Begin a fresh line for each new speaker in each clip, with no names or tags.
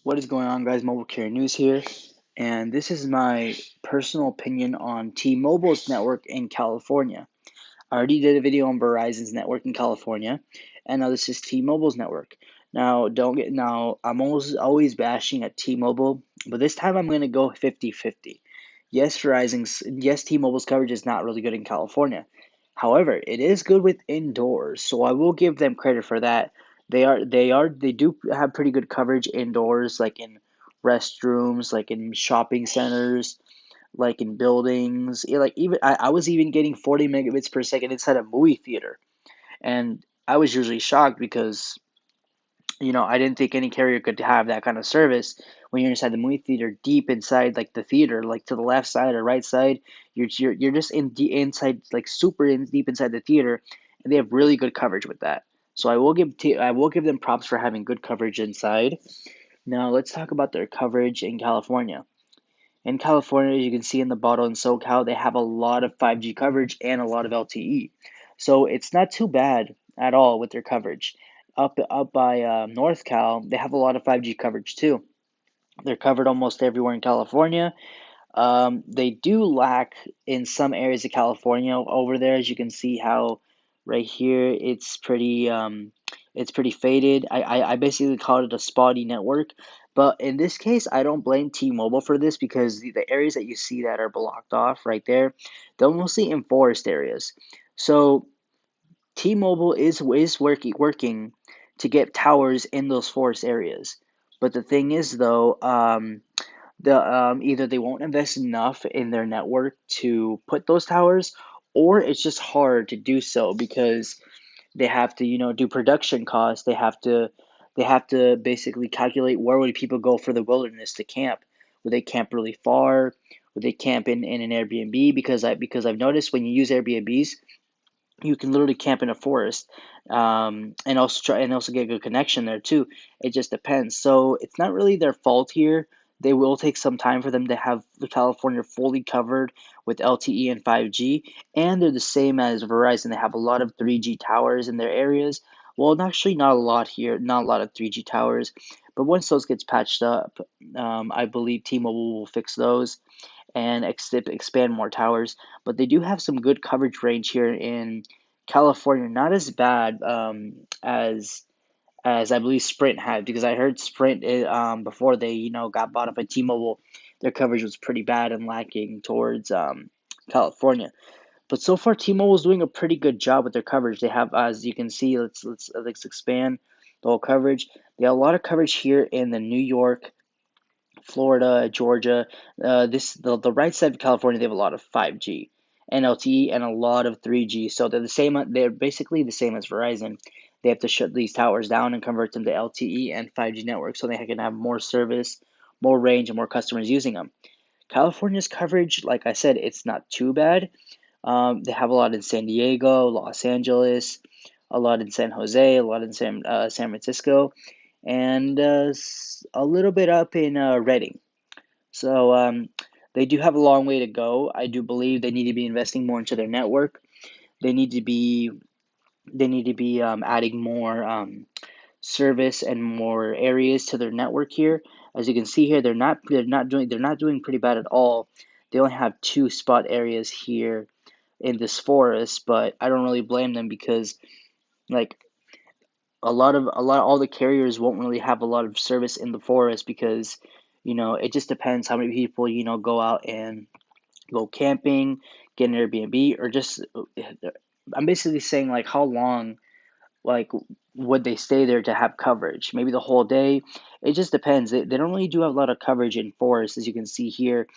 What is going on, guys? Mobile Carrier News here, and this is my personal opinion on T-Mobile's network in California. I already did a video on Verizon's network in California, and now this is T-Mobile's network. Now I'm always bashing at T-Mobile, but this time I'm going to go 50-50. Yes, T-Mobile's coverage is not really good in California. However, it is good with indoors, so I will give them credit for that. They do have pretty good coverage indoors, like in restrooms, like in shopping centers, like in buildings. Like even I was even getting 40 megabits per second inside a movie theater, and I was usually shocked because I didn't think any carrier could have that kind of service when you're inside the movie theater, deep inside like the theater, like to the left side or right side. You're just inside, like super deep inside the theater, and they have really good coverage with that. So I will give them props for having good coverage inside. Now let's talk about their coverage in California. In California, as you can see in the bottle in SoCal, they have a lot of 5G coverage and a lot of LTE. So it's not too bad at all with their coverage. Up by North Cal, they have a lot of 5G coverage too. They're covered almost everywhere in California. They do lack in some areas of California over there, as you can see how right here it's pretty faded. I basically called it a spotty network, but in this case, I don't blame T-Mobile for this because the areas that you see that are blocked off right there, they're mostly in forest areas. So T-Mobile is working to get towers in those forest areas. But the thing is, though, either they won't invest enough in their network to put those towers, or it's just hard to do so because they have to do production costs. They have to basically calculate where would people go for the wilderness to camp. Would they camp really far? Would they camp in an Airbnb? Because I've noticed when you use Airbnbs, you can literally camp in a forest, and also get a good connection there too. It just depends. So it's not really their fault here. They will take some time for them to have the California fully covered with LTE and 5G, and they're the same as Verizon. They have a lot of 3G towers in their areas. Well, actually, not a lot here, not a lot of 3G towers, but once those gets patched up, I believe T-Mobile will fix those and expand more towers. But they do have some good coverage range here in California, not as bad as I believe Sprint had, because I heard Sprint before they got bought up by T-Mobile, their coverage was pretty bad and lacking towards California. But so far, T-Mobile is doing a pretty good job with their coverage. They have, as you can see, let's expand the whole coverage. They have a lot of coverage here in the New York, Florida, Georgia. The right side of California, they have a lot of 5G and LTE and a lot of 3G. So they're the same. They're basically the same as Verizon. They have to shut these towers down and convert them to LTE and 5G networks so they can have more service, more range, and more customers using them. California's coverage, like I said, it's not too bad. They have a lot in San Diego, Los Angeles, a lot in San Jose, a lot in San Francisco, and a little bit up in Redding. So they do have a long way to go. I do believe they need to be investing more into their network. They need to be adding more service and more areas to their network here. As you can see here, they're not doing pretty bad at all. They only have two spot areas here in this forest, but I don't really blame them because like all the carriers won't really have a lot of service in the forest because it just depends how many people go out and go camping, get an Airbnb, or just I'm basically saying like how long like would they stay there to have coverage? Maybe the whole day. It just depends. They don't really do have a lot of coverage in forests, as you can see here.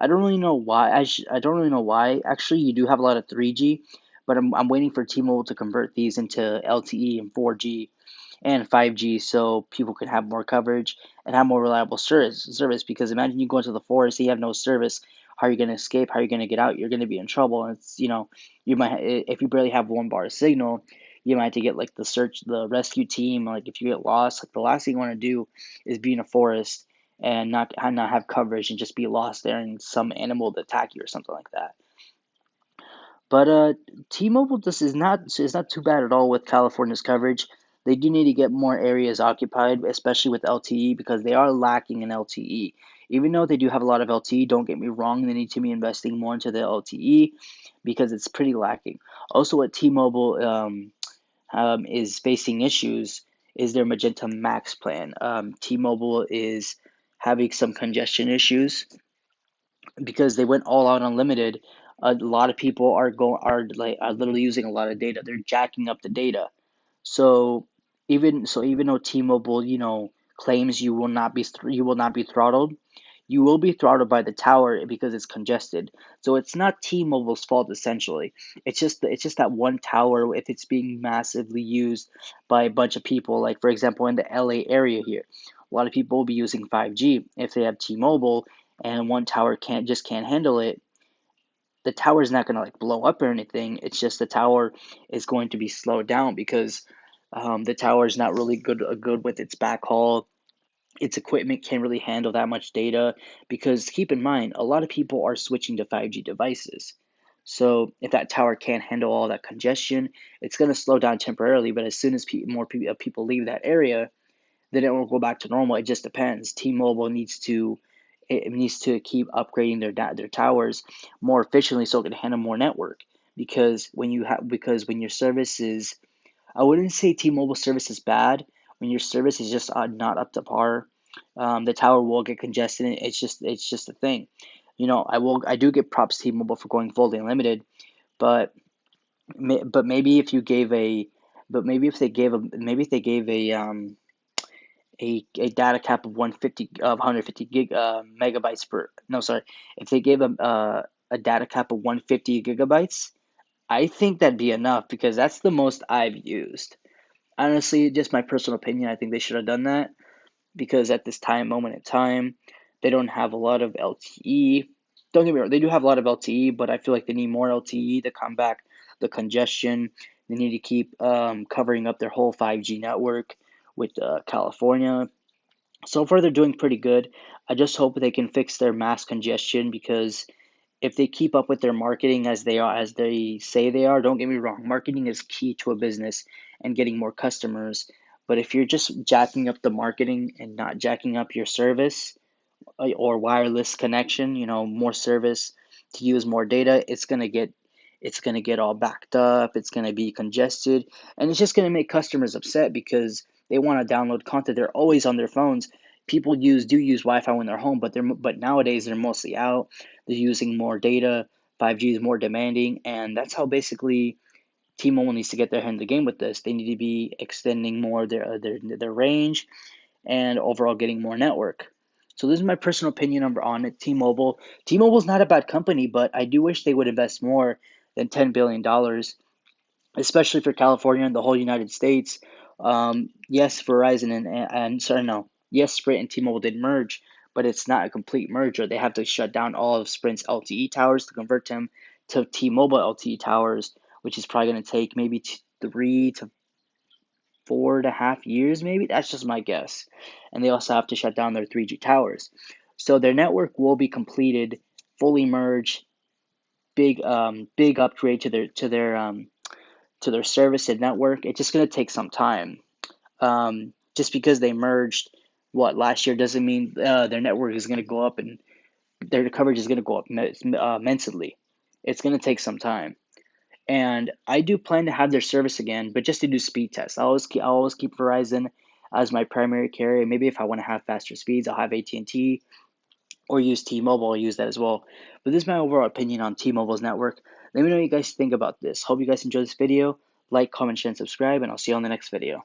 I don't really know why. I don't really know why. Actually, you do have a lot of 3G, but I'm waiting for T-Mobile to convert these into LTE and 4G and 5G so people can have more coverage and have more reliable service. Because imagine you go into the forest, you have no service. How are you going to escape? How are you going to get out? You're going to be in trouble. And it's you might, if you barely have one bar of signal, you might have to get like the rescue team. Like if you get lost, like the last thing you want to do is be in a forest and not have coverage and just be lost there and some animal to attack you or something like that. But T-Mobile just is not too bad at all with California's coverage. They do need to get more areas occupied, especially with LTE, because they are lacking in LTE. Even though they do have a lot of LTE, don't get me wrong, they need to be investing more into the LTE because it's pretty lacking. Also, what T-Mobile is facing issues is their Magenta Max plan. T-Mobile is having some congestion issues because they went all out unlimited. A lot of people are literally using a lot of data. They're jacking up the data. So even though T-Mobile, claims you will not be throttled, you will be throttled by the tower because it's congested. So it's not T-Mobile's fault essentially. It's just that one tower if it's being massively used by a bunch of people. Like for example, in the LA area here, a lot of people will be using 5G. If they have T-Mobile and one tower can't handle it, the tower is not going to like blow up or anything. It's just the tower is going to be slowed down because the tower is not really good with its backhaul. Its equipment can't really handle that much data because keep in mind, a lot of people are switching to 5G devices. So if that tower can't handle all that congestion, it's going to slow down temporarily. But as soon as more people leave that area, then it will go back to normal. It just depends. T-Mobile needs to keep upgrading their towers more efficiently so it can handle more network. Because when your service is, I wouldn't say T-Mobile service is bad. When your service is just not up to par, the tower will get congested. It's just a thing. I do get props to T-Mobile for going fully unlimited, but but maybe if you gave a but maybe if they gave a data cap of 150 gig megabytes per no sorry if they gave a data cap of 150 gigabytes, I think that'd be enough because that's the most I've used. Honestly, just my personal opinion, I think they should have done that because at this moment in time, they don't have a lot of LTE. Don't get me wrong, they do have a lot of LTE, but I feel like they need more LTE to combat the congestion. They need to keep covering up their whole 5G network with California. So far, they're doing pretty good. I just hope they can fix their mass congestion because if they keep up with their marketing as they say they are, don't get me wrong, marketing is key to a business and getting more customers. But if you're just jacking up the marketing and not jacking up your service, or wireless connection, more service to use more data, it's gonna get all backed up, it's gonna be congested, and it's just gonna make customers upset because they want to download content. They're always on their phones. People do use Wi-Fi when they're home, but nowadays they're mostly out. They're using more data. 5G is more demanding, and that's how basically T-Mobile needs to get their head in the game with this. They need to be extending more their range and overall getting more network. So this is my personal opinion on it. T-Mobile. T-Mobile's not a bad company, but I do wish they would invest more than $10 billion, especially for California and the whole United States. Yes, Verizon and sorry, no, yes, Sprint and T-Mobile did merge, but it's not a complete merger. They have to shut down all of Sprint's LTE towers to convert them to T-Mobile LTE towers, which is probably going to take maybe 3 to 4.5 years, maybe. That's just my guess. And they also have to shut down their 3G towers. So their network will be completed, fully merged, big upgrade to their service and network. It's just gonna take some time. Just because they merged last year doesn't mean their network is gonna go up and their coverage is gonna go up immensely. It's gonna take some time. And I do plan to have their service again, but just to do speed tests. I always keep Verizon as my primary carrier. Maybe if I want to have faster speeds, I'll have AT&T or use T-Mobile. I'll use that as well. But this is my overall opinion on T-Mobile's network. Let me know what you guys think about this. Hope you guys enjoy this video. Like, comment, share, and subscribe, and I'll see you on the next video.